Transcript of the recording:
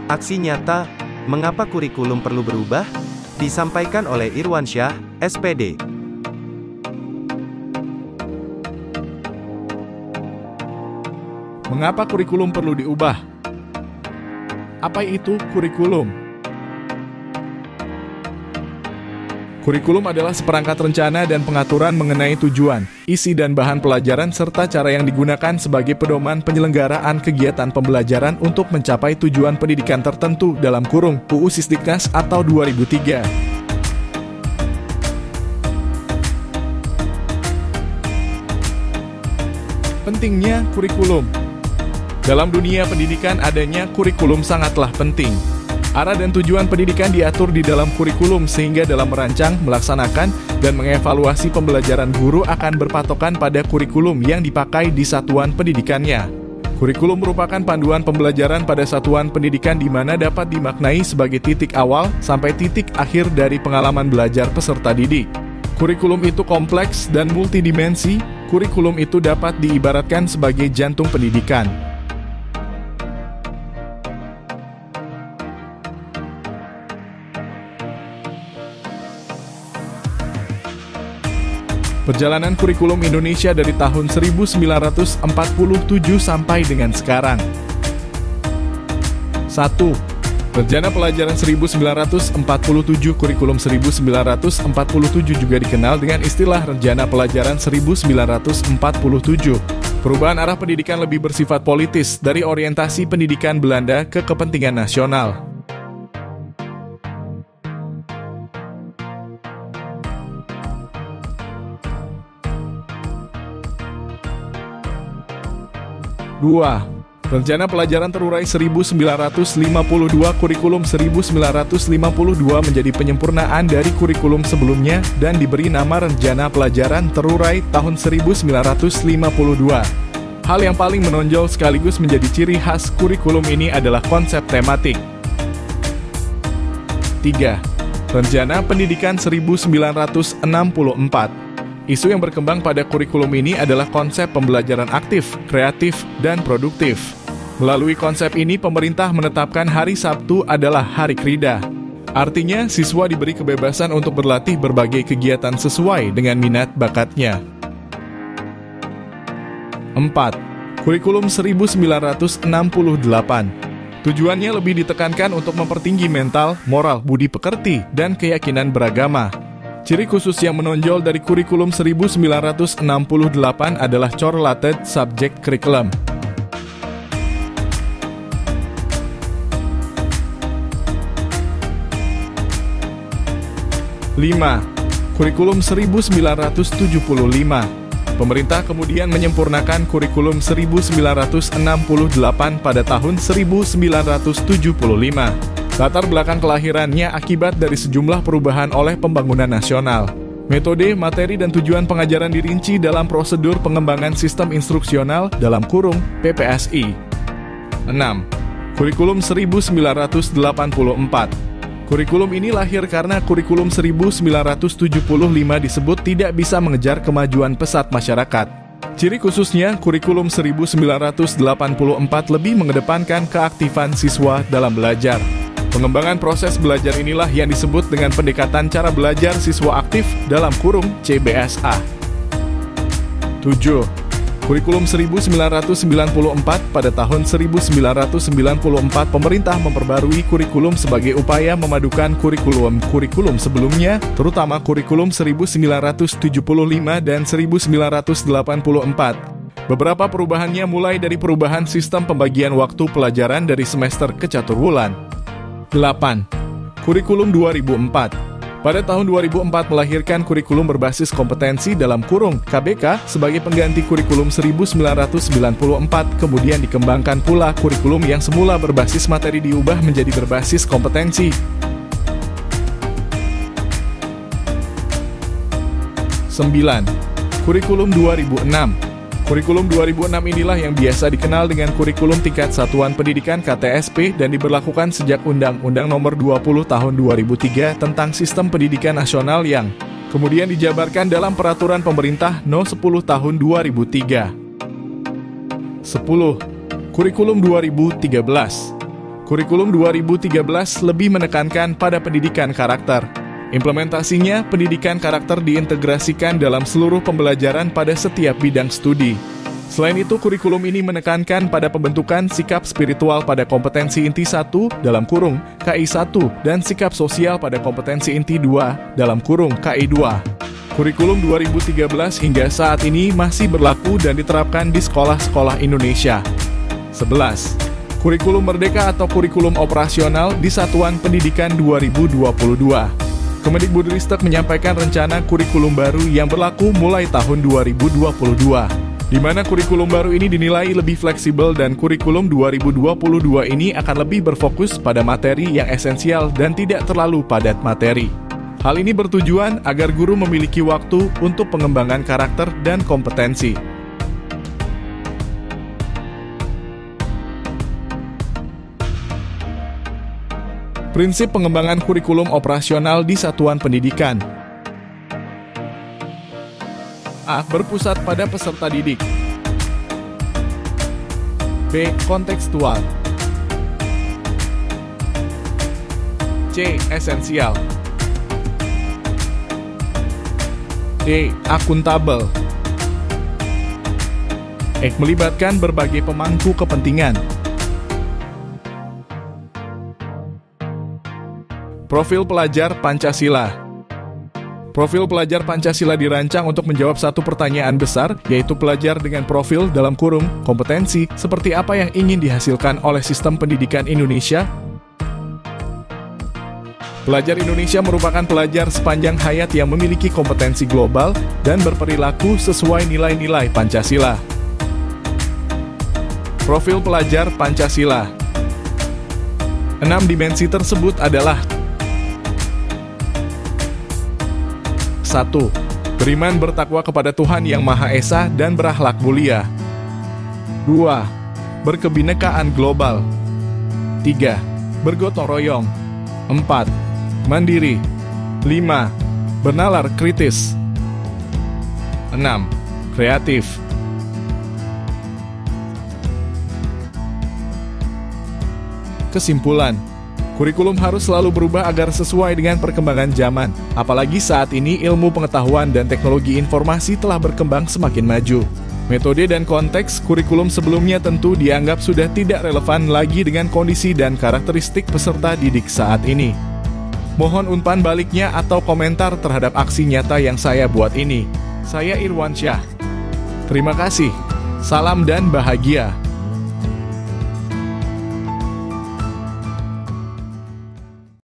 Aksi nyata, mengapa kurikulum perlu berubah? Disampaikan oleh Irwansyah, SPD. Mengapa kurikulum perlu diubah? Apa itu kurikulum? Kurikulum adalah seperangkat rencana dan pengaturan mengenai tujuan, isi dan bahan pelajaran serta cara yang digunakan sebagai pedoman penyelenggaraan kegiatan pembelajaran untuk mencapai tujuan pendidikan tertentu dalam kurung UU Sisdiknas atau 2003. Pentingnya kurikulum. Dalam dunia pendidikan adanya kurikulum sangatlah penting. Arah dan tujuan pendidikan diatur di dalam kurikulum sehingga dalam merancang, melaksanakan, dan mengevaluasi pembelajaran guru akan berpatokan pada kurikulum yang dipakai di satuan pendidikannya. Kurikulum merupakan panduan pembelajaran pada satuan pendidikan di mana dapat dimaknai sebagai titik awal sampai titik akhir dari pengalaman belajar peserta didik. Kurikulum itu kompleks dan multidimensi. Kurikulum itu dapat diibaratkan sebagai jantung pendidikan. Perjalanan kurikulum Indonesia dari tahun 1947 sampai dengan sekarang. 1. Rencana Pelajaran 1947. Kurikulum 1947 juga dikenal dengan istilah Rencana Pelajaran 1947. Perubahan arah pendidikan lebih bersifat politis dari orientasi pendidikan Belanda ke kepentingan nasional. Dua. Rencana Pelajaran Terurai 1952. Kurikulum 1952 menjadi penyempurnaan dari kurikulum sebelumnya dan diberi nama Rencana Pelajaran Terurai tahun 1952. Hal yang paling menonjol sekaligus menjadi ciri khas kurikulum ini adalah konsep tematik. 3. Rencana Pendidikan 1964. Isu yang berkembang pada kurikulum ini adalah konsep pembelajaran aktif, kreatif, dan produktif. Melalui konsep ini, pemerintah menetapkan hari Sabtu adalah hari krida. Artinya, siswa diberi kebebasan untuk berlatih berbagai kegiatan sesuai dengan minat bakatnya. 4. Kurikulum 1968. Tujuannya lebih ditekankan untuk mempertinggi mental, moral, budi pekerti, dan keyakinan beragama. Ciri khusus yang menonjol dari kurikulum 1968 adalah correlated subject curriculum. 5. Kurikulum 1975. Pemerintah kemudian menyempurnakan kurikulum 1968 pada tahun 1975. Latar belakang kelahirannya akibat dari sejumlah perubahan oleh pembangunan nasional. Metode, materi, dan tujuan pengajaran dirinci dalam prosedur pengembangan sistem instruksional dalam kurung PPSI. 6. Kurikulum 1984. Kurikulum ini lahir karena kurikulum 1975 disebut tidak bisa mengejar kemajuan pesat masyarakat. Ciri khususnya, kurikulum 1984 lebih mengedepankan keaktifan siswa dalam belajar. Pengembangan proses belajar inilah yang disebut dengan pendekatan cara belajar siswa aktif dalam kurung CBSA. 7. Kurikulum 1994. Pada tahun 1994, pemerintah memperbarui kurikulum sebagai upaya memadukan kurikulum sebelumnya, terutama kurikulum 1975 dan 1984. Beberapa perubahannya mulai dari perubahan sistem pembagian waktu pelajaran dari semester ke caturwulan. 8. Kurikulum 2004. Pada tahun 2004 melahirkan kurikulum berbasis kompetensi dalam kurung KBK sebagai pengganti kurikulum 1994, kemudian dikembangkan pula kurikulum yang semula berbasis materi diubah menjadi berbasis kompetensi. 9. Kurikulum 2006. Kurikulum 2006 inilah yang biasa dikenal dengan kurikulum tingkat satuan pendidikan KTSP dan diberlakukan sejak Undang-Undang Nomor 20 Tahun 2003 tentang Sistem Pendidikan Nasional yang kemudian dijabarkan dalam Peraturan Pemerintah No. 10 Tahun 2003. 10. Kurikulum 2013. Kurikulum 2013 lebih menekankan pada pendidikan karakter. Implementasinya, pendidikan karakter diintegrasikan dalam seluruh pembelajaran pada setiap bidang studi. Selain itu, kurikulum ini menekankan pada pembentukan sikap spiritual pada kompetensi inti 1 dalam kurung KI 1 dan sikap sosial pada kompetensi inti 2 dalam kurung KI 2. Kurikulum 2013 hingga saat ini masih berlaku dan diterapkan di sekolah-sekolah Indonesia. 11. Kurikulum Merdeka atau kurikulum operasional di Satuan Pendidikan 2022. Kemendikbudristek menyampaikan rencana kurikulum baru yang berlaku mulai tahun 2022, di mana kurikulum baru ini dinilai lebih fleksibel dan kurikulum 2022 ini akan lebih berfokus pada materi yang esensial dan tidak terlalu padat materi. Hal ini bertujuan agar guru memiliki waktu untuk pengembangan karakter dan kompetensi. Prinsip pengembangan kurikulum operasional di satuan pendidikan. A. Berpusat pada peserta didik. B. Kontekstual. C. Esensial. D. Akuntabel. E. Melibatkan berbagai pemangku kepentingan. Profil pelajar Pancasila. Profil pelajar Pancasila dirancang untuk menjawab satu pertanyaan besar, yaitu pelajar dengan profil dalam kurung kompetensi seperti apa yang ingin dihasilkan oleh sistem pendidikan Indonesia. Pelajar Indonesia merupakan pelajar sepanjang hayat yang memiliki kompetensi global dan berperilaku sesuai nilai-nilai Pancasila. Profil pelajar Pancasila. 6 dimensi tersebut adalah: 1. Beriman bertakwa kepada Tuhan Yang Maha Esa dan berakhlak mulia. 2. Berkebinekaan global. 3. Bergotong royong. 4. Mandiri. 5. Bernalar kritis. 6. Kreatif. Kesimpulan, kurikulum harus selalu berubah agar sesuai dengan perkembangan zaman, apalagi saat ini ilmu pengetahuan dan teknologi informasi telah berkembang semakin maju. Metode dan konteks kurikulum sebelumnya tentu dianggap sudah tidak relevan lagi dengan kondisi dan karakteristik peserta didik saat ini. Mohon umpan baliknya atau komentar terhadap aksi nyata yang saya buat ini. Saya Irwansyah. Terima kasih. Salam dan bahagia.